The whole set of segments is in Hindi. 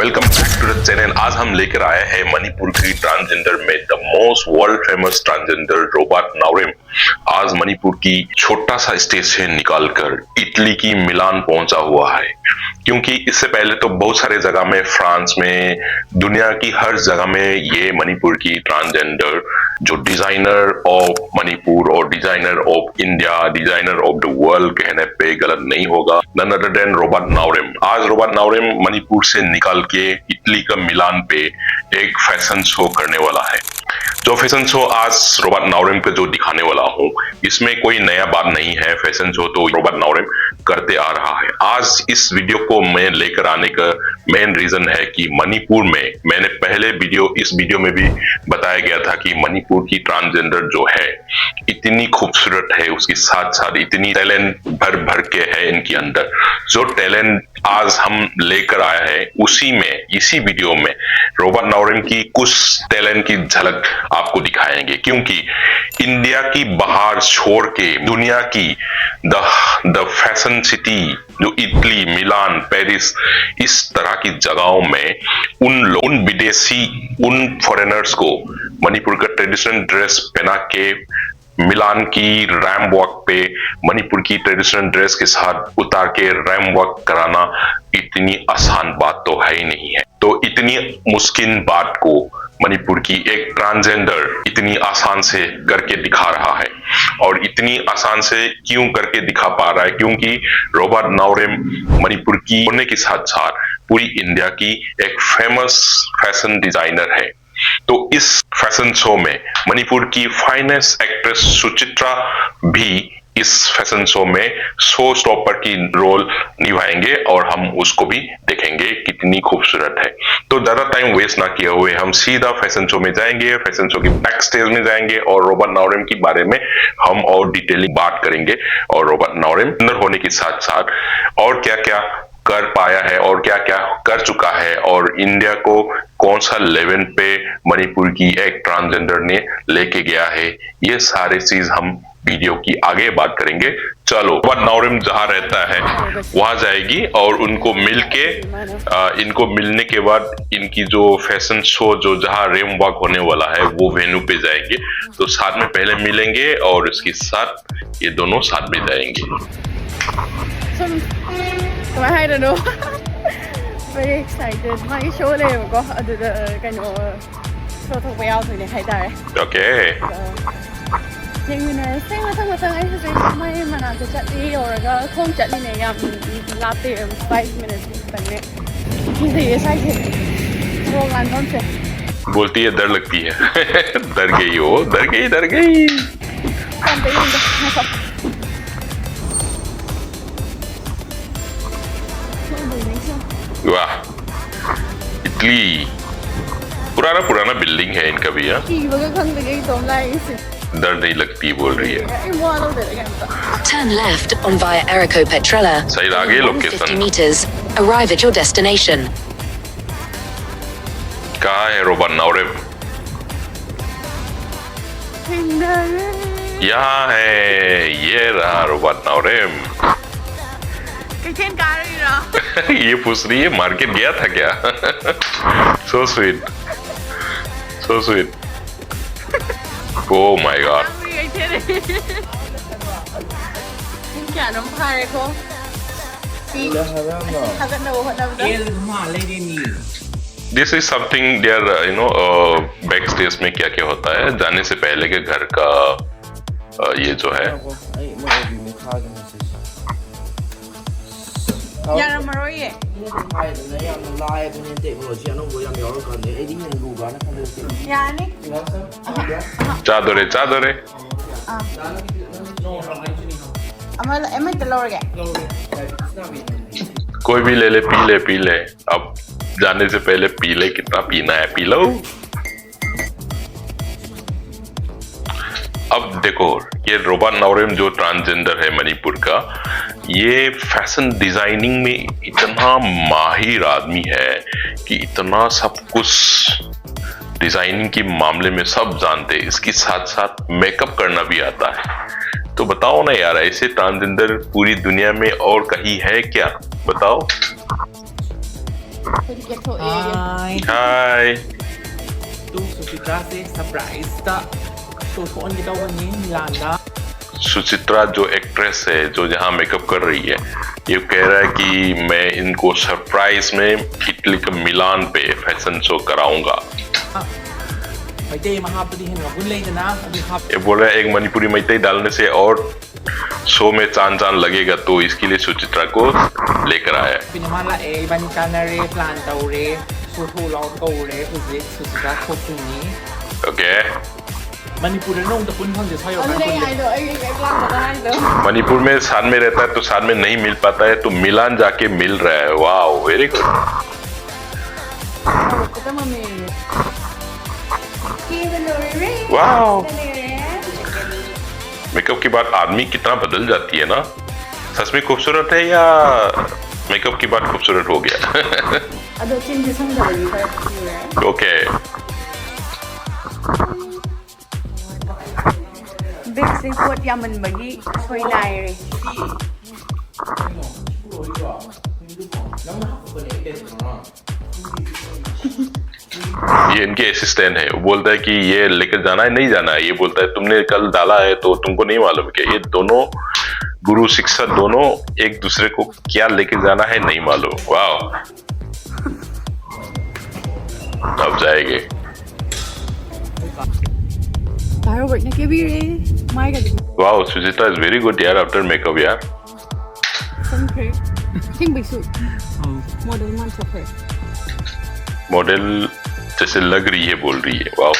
Welcome back to the channel. आज हम लेकर आए हैं मणिपुर की ट्रांसजेंडर में the most world famous transgender Robert Naorem. आज मणिपुर की छोटा सा स्टेज से निकालकर इटली की मिलान पहुंचा हुआ है, क्योंकि इससे पहले तो बहुत सारे जगह में, फ्रांस में, दुनिया की हर जगह में ये मणिपुर की ट्रांसजेंडर जो डिजाइनर ऑफ मणिपुर और designer of India, designer of the world कहने पे गलत नहीं होगा, none other than Robert Naorem. आज रोबर्ट नाउरेम मणिपुर से निकाल के इटली का मिलान पे एक फैशन शो करने वाला है। जो फैशन शो आज रोबर्ट नाउरेम पे जो दिखाने वाला हूँ, इसमें कोई नया बात नहीं है। फैशन शो तो रोबर्ट नाउरेम करते आ रहा है। आज इस वीडियो को मैं लेकर आने का मेन रीजन है कि मणिपुर में, मैंने पहले इस वीडियो में भी बताया गया था कि मणिपुर की ट्रांसजेंडर जो है इतनी खूबसूरत है, उसके साथ साथ इतनी टैलेंट भर भर के है इनके अंदर। जो टैलेंट आज हम लेकर आया है इसी वीडियो में रोबर्ट नाउरेम की कुछ टैलेंट की झलक आपको दिखाएंगे, क्योंकि इंडिया की बाहर छोड़ के दुनिया की द फैशन सिटी जो इटली, मिलान, पेरिस, इस तरह की जगहों में उन विदेशी, उन फॉरेनर्स को मणिपुर का ट्रेडिशनल ड्रेस पहना के मिलान की रैम वॉक पे मणिपुर की ट्रेडिशनल ड्रेस के साथ उतार के रैम वॉक कराना इतनी आसान बात तो है ही नहीं है। तो इतनी मुश्किल बात को मणिपुर की एक ट्रांसजेंडर इतनी आसान से करके दिखा रहा है। और इतनी आसान से क्यों करके दिखा पा रहा है? क्योंकि रोबर्ट नाउरेम मणिपुर की होने के साथ साथ पूरी इंडिया की एक फेमस फैशन डिजाइनर है। तो इस फैशन शो में मणिपुर की फाइनेस्ट एक्ट्रेस सुचित्रा भी इस फैशन शो में शो स्टॉपर की रोल निभाएंगे और हम उसको भी देखेंगे कितनी खूबसूरत है। तो ज्यादा टाइम वेस्ट ना किए हुए हम सीधा फैशन शो में जाएंगे, फैशन शो की बैक स्टेज में जाएंगे और रोबर्ट नाउरेम के बारे में हम और डिटेलिंग बात करेंगे और रोबर्ट नाउरेम अंदर होने के साथ साथ और क्या क्या कर पाया है और क्या क्या कर चुका है और इंडिया को कौन सा लेवल पे मणिपुर की एक ट्रांसजेंडर ने लेके गया है, ये सारे चीज हम वीडियो की आगे बात करेंगे। चलो, रोबर्ट नाउरेम जहाँ रहता है वहां जाएगी और उनको इनको मिलने के बाद इनकी जो फैशन शो जो जहाँ रेम वॉक होने वाला है वो वेन्यू पे जाएंगे। तो साथ में पहले मिलेंगे और इसके साथ ये दोनों साथ में जाएंगे। Very excited. My show เลยก็ꯑꯗꯨꯗꯀꯩꯅꯣ ꯁꯣ ꯊꯣꯛꯄ ꯌꯥꯎꯗꯣꯏꯅꯦ ꯍꯥꯏꯇꯥꯔꯦ. Okay. ꯌꯦꯡꯃꯤꯟꯅꯔꯁꯦ ꯃꯊꯪ ꯑꯩ ꯍꯧꯖꯤꯛ ꯃꯩ ꯃꯅꯥꯛꯇ ꯆꯠꯂꯤ ꯌꯧꯔꯒ ꯈꯣꯡ ꯆꯠꯂꯤꯅꯦ, ꯌꯥꯝ ꯂꯥꯞꯇꯦ, 5 minutes ꯈꯛꯇꯪꯅꯦ. ꯀꯤꯖꯩꯌꯦ ꯁ꯭ꯋꯥꯏꯁꯦ ꯊꯣꯡ ꯂꯥꯟꯐꯝꯁꯦ. बोलती है डर लगती है। डर गई हो, डर गई। वाह, इटली पुराना बिल्डिंग है इनका भी। डर नहीं लगती बोल रही है। Turn left on via Errico Petrella. सही आगे location 50 meters. Arrive at your destination. कहाँ है रोबर्ट नाउरेम? यहाँ है, ये रहा रोबर्ट नाउरेम। ये पूछ रही है मार्केट गया था क्या? So sweet, so sweet. Oh my god. This is something there, back stage में क्या क्या होता है जाने से पहले के घर का ये जो है। ꯌꯥꯔꯝꯃꯔꯣꯏꯌꯦ ꯍꯥꯏꯗꯅ ꯌꯥꯝꯅ ꯂꯥꯏꯕꯅꯦ ꯇꯦꯛꯅꯣꯂꯣꯖꯤ ꯑꯅꯧꯕ ꯌꯥꯝ ꯌꯥꯎꯔꯀꯥꯟꯗ ꯑꯩꯗꯤ ꯍꯦꯟꯅ ꯂꯨꯕ꯭ꯔꯥꯅ ꯈꯟꯖꯩ ꯌꯥꯅꯤ चादरे ꯑꯃ ꯍꯦꯛꯇ ꯂꯧꯔꯒꯦ कोई भी ले ले, पी ले। अब जाने से पहले पी ले, कितना पीना है पी लो। अब देखो, ये रोबर्ट नाउरेम जो ट्रांसजेंडर है मणिपुर का, ये फैशन डिजाइनिंग में इतना माहिर आदमी है कि इतना सब कुछ डिजाइनिंग के मामले में सब जानते हैं। इसके साथ साथ मेकअप करना भी आता है। तो बताओ ना यार, ऐसे ट्रांसजेंडर पूरी दुनिया में और कहीं है क्या? बताओ। คุณเก็บโทรเอง Hi ใช่ tu Suchitra से सरप्राइज था तो कौन kitaวันนี้ मिलान ना सुचित्रा जो एक्ट्रेस है जो जहाँ मेकअप कर रही है ये कह रहा है कि मैं इनको सरप्राइज में इटली के मिलान पे फैशन शो कराऊंगा ไปเจมาครับพอดีเห็นกับคุณเลยนะสวัสดีครับ ये बोल रहा है एक मणिपुरी मैथई डालने से और शो में चांद चांद लगेगा तो इसके लिए सुचित्रा को लेकर आया है เป็นมาละเอบานิการนาเรพลานเตาเรสูทูเราเตาเรคุณเล็กสุดรักคนนี้ ओके มณิปุรนุ่งตะคุณท่องจะใช้ออก อัน มา นี้ คุณ ไง เล็ก เด้อไอ้กล้องก็ได้เด้อ मणिपुर में साथ में रहता है तो साथ में नहीं मिल पाता है तो मिलान जाके मिल रहा है वाह वेरी गुड ก็จะมามีที่เป็นโดเร वाह เป็นเร मेकअप के बाद आदमी कितना बदल जाती है ना सच में खूबसूरत है या मेकअप के बाद खूबसूरत हो गया อะโดจินที่ส่งจากอยู่แบบอยู่แล้ว ओके เบกซีฟู้ดยำมันแบบนี้ช่วยได้เลย ये इनके असिस्टेंट है वो बोलता है कि ये लेकर जाना है नहीं जाना है ये बोलता है तुमने कल डाला है तो तुमको नहीं मालूम क्या ये दोनों गुरु शिक्षक दोनों एक दूसरे को क्या लेकर जाना है नहीं मालूम वाह अब जाएंगे ตายโรเบิร์ตเนี่ยแกบีเรไม่กันดิ वाह सुचित्रा इज वेरी गुड यार आफ्टर मेकअप यार สมเคยทิ้งไปสุดโมเดลมันสเปรย์ मॉडल जैसे लग रही है बोल रही है वाह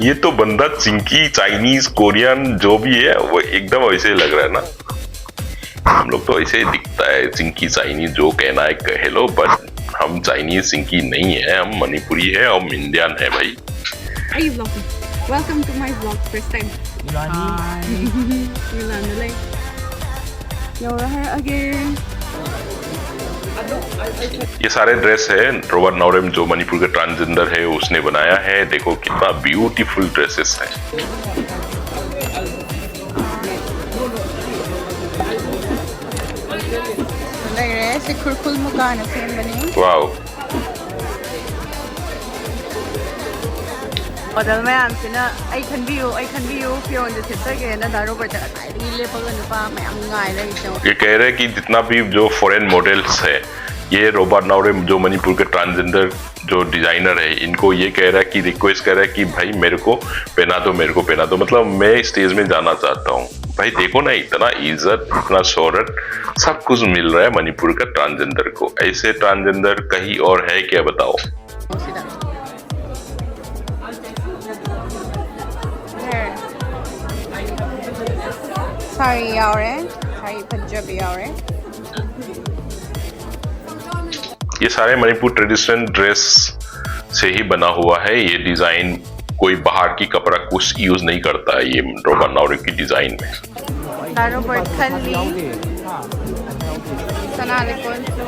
ये तो बंदा चिंकी चाइनीज कोरियन जो भी है वो एकदम वैसे ही लग रहा है ना हम लोग तो ऐसे ही दिखता है चिंकी चाइनीज जो कहना है कह लो बट हम चाइनीज चिंकी नहीं है हम मणिपुरी है हम इंडियन है भाई Are you vlogging? Welcome to my vlog first time อีร้านนี้ you learn the like you're here again ये सारे ड्रेस है रोबर्ट नौरेम जो मणिपुर के ट्रांसजेंडर है उसने बनाया है देखो कितना ब्यूटीफुल ड्रेसेस है Nagre, si kurkul mo ka na same ba niyo? वाह Model mayam sina ay kan view fiyon de sitage na da Robert ta ay rile pa gano pa may ang ngai la ito. ये कह रहे हैं कि जितना भी जो फॉरेन मॉडल्स है ये रोबर्ट नौरेम जो मणिपुर के ट्रांसजेंडर जो डिजाइनर है इनको ये कह रहा है कि रिक्वेस्ट कर रहा है कि भाई मेरे को पहना दो मतलब मैं स्टेज में जाना चाहता हूँ भाई देखो ना इतना इज्जत इतना शोहरत सब कुछ मिल रहा है मणिपुर का ट्रांसजेंडर को ऐसे ट्रांसजेंडर कहीं और है क्या बताओ Sorry yaure, sorry Punjabi yaure. ये सारे मणिपुर ट्रेडिशनल ड्रेस से ही बना हुआ है ये डिजाइन कोई बाहर की कपड़ा कुछ यूज नहीं करता है ये रोबर्ट नौरेम की डिजाइन में Da Robert Kanli, sanali ko ito.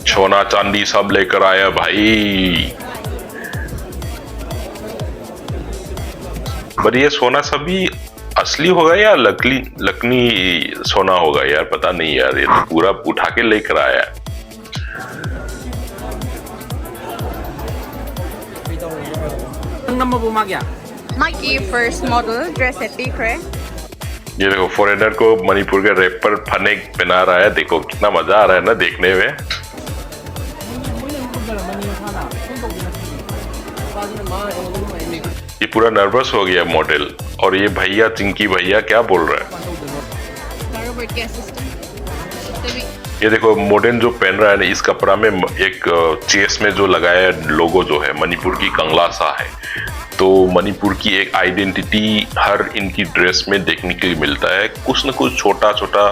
सोना चांदी सब लेकर आया भाई पर ये सोना सभी असली होगा या लकनी सोना होगा यार पता नहीं यार ये तो पूरा उठा के लेकर आया है ang naman bumagya Mikey first model dress at Decre. ये देखो फॉरेनर को मणिपुर के रैपर फनेक पहना रहा है देखो कितना मजा आ रहा है ना देखने में ये पूरा नर्वस हो गया मॉडल और ये भैया चिंकी भैया क्या बोल रहा है Da Robert के assistant. Tabi. ये देखो मॉडर्न जो पहन रहा है ना इस कपड़ा में एक चेस्ट में जो लगाया है लोगो जो है मणिपुर की कंगला सा है तो मणिपुर की एक आइडेंटिटी हर इनकी ड्रेस में देखने के लिए मिलता है कुछ न कुछ छोटा छोटा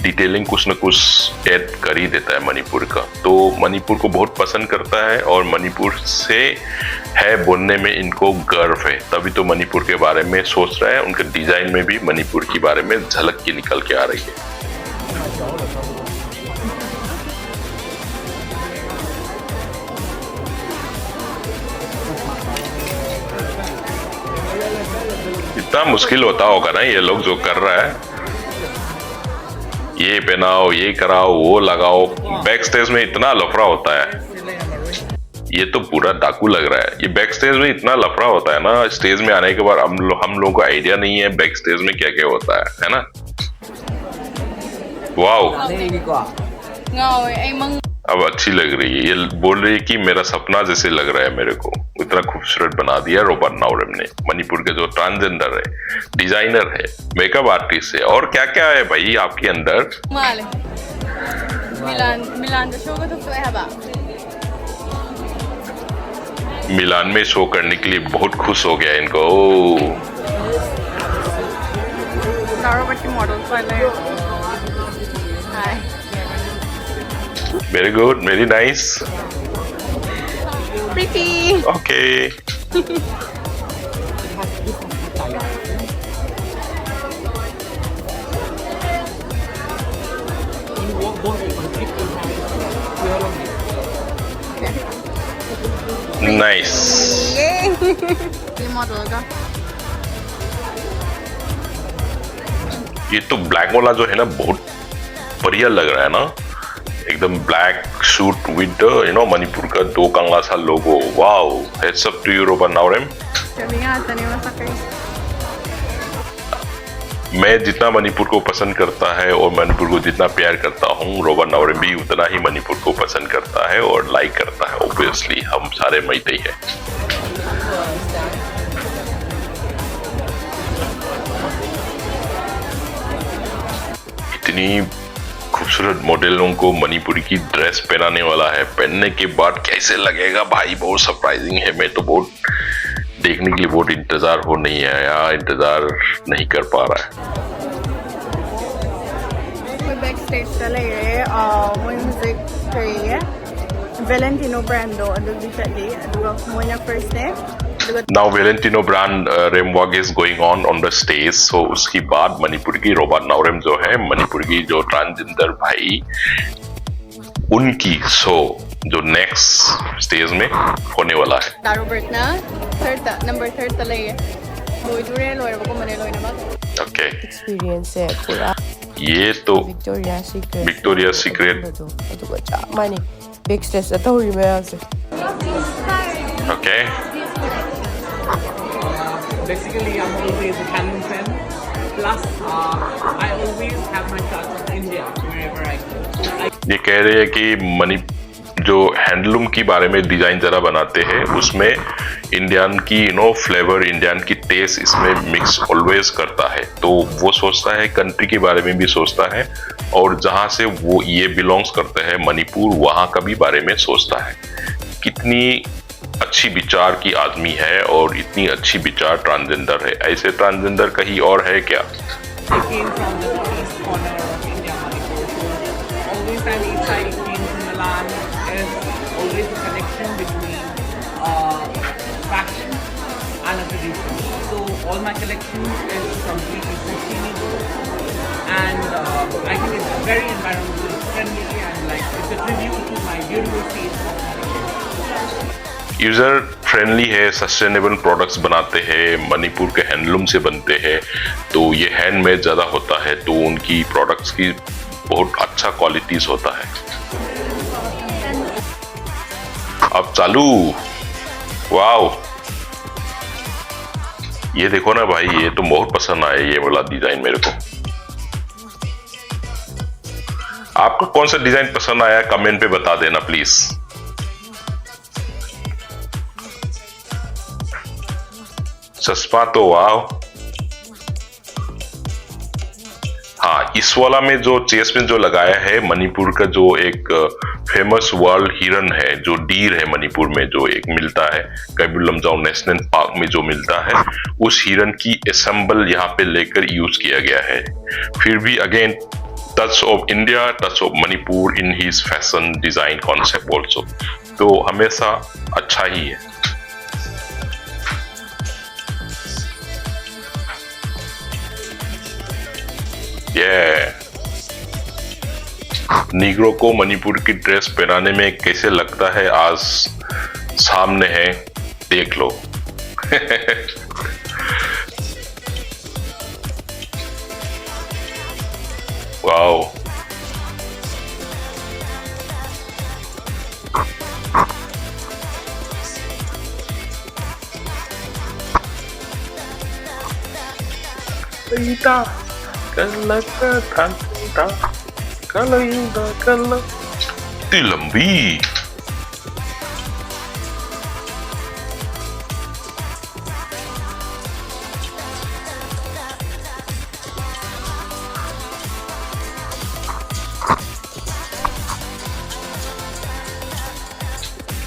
डिटेलिंग कुछ न कुछ ऐड कर ही देता है मणिपुर का तो मणिपुर को बहुत पसंद करता है और मणिपुर से है बोलने में इनको गर्व है तभी तो मणिपुर के बारे में सोच रहा है उनके डिजाइन में भी मणिपुर के बारे में झलक के निकल के आ रही है इतना मुश्किल होता होगा ना ये लोग जो कर रहा है ये पहनाओ, ये कराओ, वो लगाओ। बैक स्टेज में इतना लफड़ा होता है, ये तो पूरा डाकू लग रहा है। ये बैक स्टेज में इतना लफड़ा होता है ना, स्टेज में आने के बाद हम लोगों को आइडिया नहीं है बैक स्टेज में क्या क्या होता है ना। वाओ, ငါ့ကိုအိမ်မ अब अच्छी लग रही है। ये बोल रही है कि मेरा सपना जैसे लग रहा है मेरे को। इतना खूबसूरत बना दिया रोबर्ट नाउरेम ने। मणिपुर के जो ट्रांसजेंडर है, डिजाइनर है, मेकअप आर्टिस्ट है, और क्या क्या है भाई आपके अंदर। မလေမီလန်တရှိုးကတော့ဆွဲဟာပါ मिलान में शो करने के लिए बहुत खुश हो गया इनको। ဒါရောဘတ်မော်ဒယ်ဆွဲလဲဟိုင် very good, very nice. pretty okay, nice. ये ये मॉडल का ये तो ब्लैक वाला जो है ना बहुत बढ़िया लग रहा है ना, एकदम ब्लैक सूट विद मणिपुर का 2 कंगा सा logo. Wow, heads up to you Robert Naorem. कभी आता नहीं हो सके मैं जितना मणिपुर को पसंद करता है और मणिपुर को जितना प्यार करता हूँ, रोबर्ट नाउरेम भी उतना ही मणिपुर को पसंद करता है और लाइक करता है। ऑब्वियसली हम सारे मैते हैं। इतनी खूबसूरत मॉडलों को मणिपुरी की ड्रेस पहनाने वाला है। पहनने के बाद कैसे लगेगा भाई, बहुत सरप्राइजिंग है। मैं तो बहुत देखने के लिए बहुत इंतजार हो नहीं है यार, इंतजार नहीं कर पा रहा है। मैं बैक स्टेज चले गए और मैं म्यूजिक करिए वेलेंटिनो ब्रांडो अदुगी चली अदुगा मोइना first day Now Valentino brand Remwag is going on the stage. So उसकी बाद मणिपुर की रोबर्ट नाउरेम जो है, मणिपुर की जो ट्रांसजेंडर भाई, उनकी शो जो नेक्स्ट स्टेज में होने वाला है। दारोबर्ट ना नंबर 3 तले लोई दुरे लोई रबको मने लोई ना ओके, एक्सपीरियंस है पूरा ये तो विक्टोरिया सीक्रेट माने बिग स्टेज तौरी मयामसे okay. Basically, I'm always a Canon fan. Plus, I always have my shots of India wherever I go. ये कह रहे हैं कि मणि जो हैंडलूम की बारे में डिजाइन जरा बनाते हैं, उसमें इंडियन की फ्लेवर, इंडियन की टेस्ट इसमें मिक्स ऑलवेज करता है। तो वो सोचता है, कंट्री के बारे में भी सोचता है, और जहाँ से वो ये बिलोंग्स करते हैं मणिपुर, वहाँ का भी बारे में सोचता है। कितनी अच्छी विचार की आदमी है और इतनी अच्छी विचार ट्रांसजेंडर है। ऐसे ट्रांसजेंडर कहीं और है क्या? I came from the east corner of India, Manipur. So always time each side came to Milan is always a connection between fashion and a tradition. So all my collection is completely sustainable, and I think it's very environmental friendly, and like it's a tribute to my beautiful face of Manipur. User friendly है, सस्टेनेबल प्रोडक्ट्स बनाते हैं, मणिपुर के हैंडलूम से बनते हैं, तो ये हैंडमेड ज़्यादा होता है, तो उनकी प्रोडक्ट्स की बहुत अच्छा क्वालिटीज होता है। अब चालू, वाओ, ये देखो ना भाई, ये तो बहुत पसंद आया ये वाला डिजाइन मेरे को। आपको कौन सा डिजाइन पसंद आया कमेंट पे बता देना प्लीज। चश्मा तो वाओ। हाँ, इस वाला में जो चेस्ट में जो लगाया है, मणिपुर का जो एक फेमस वर्ल्ड हिरन है, जो डीर है मणिपुर में जो एक मिलता है कैबुल लमजाओ नेशनल पार्क में जो मिलता है, उस हिरन की असेंबल यहाँ पे लेकर यूज किया गया है। फिर भी again touch of India, touch of Manipur in his fashion design concept also, तो हमेशा अच्छा ही है। नीग्रो को मणिपुर की ड्रेस पहनाने में कैसे लगता है, आज सामने है, देख लो। Wow, Kalita, kalaka, kalita, kalita, kalita. ती लंबी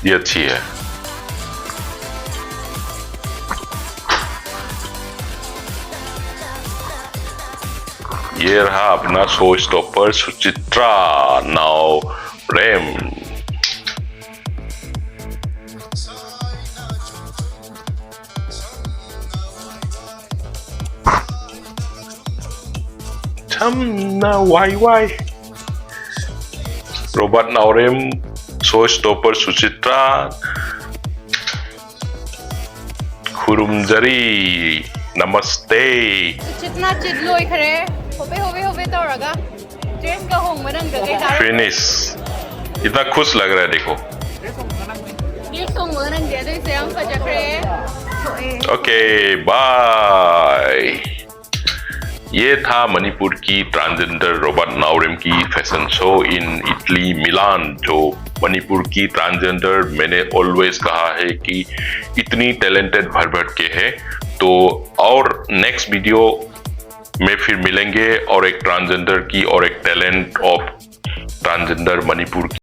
ये अच्छी है। ये रहा अपना शो स्टॉपर सुचित्रा नावरेम। छमना वाई वाई Robert Naorem show stopper Suchitra खुरुमजरी नमस्ते। चितना चिदलोय खरे होबे तौरगा ड्रेस का होंग मनंग दगे दार फिनिश इतना खुश लग रहा है देखो। ड्रेस होंग मनंग दे दे से हम फजखरे ओके बाय। ये था मणिपुर की ट्रांसजेंडर रोबोट नावरेम की फैशन शो इन इटली मिलान। जो मणिपुर की ट्रांसजेंडर मैंने ऑलवेज कहा है कि इतनी टैलेंटेड भर के है। तो और नेक्स्ट वीडियो में फिर मिलेंगे और एक ट्रांसजेंडर की और एक टैलेंट ऑफ ट्रांसजेंडर मणिपुर की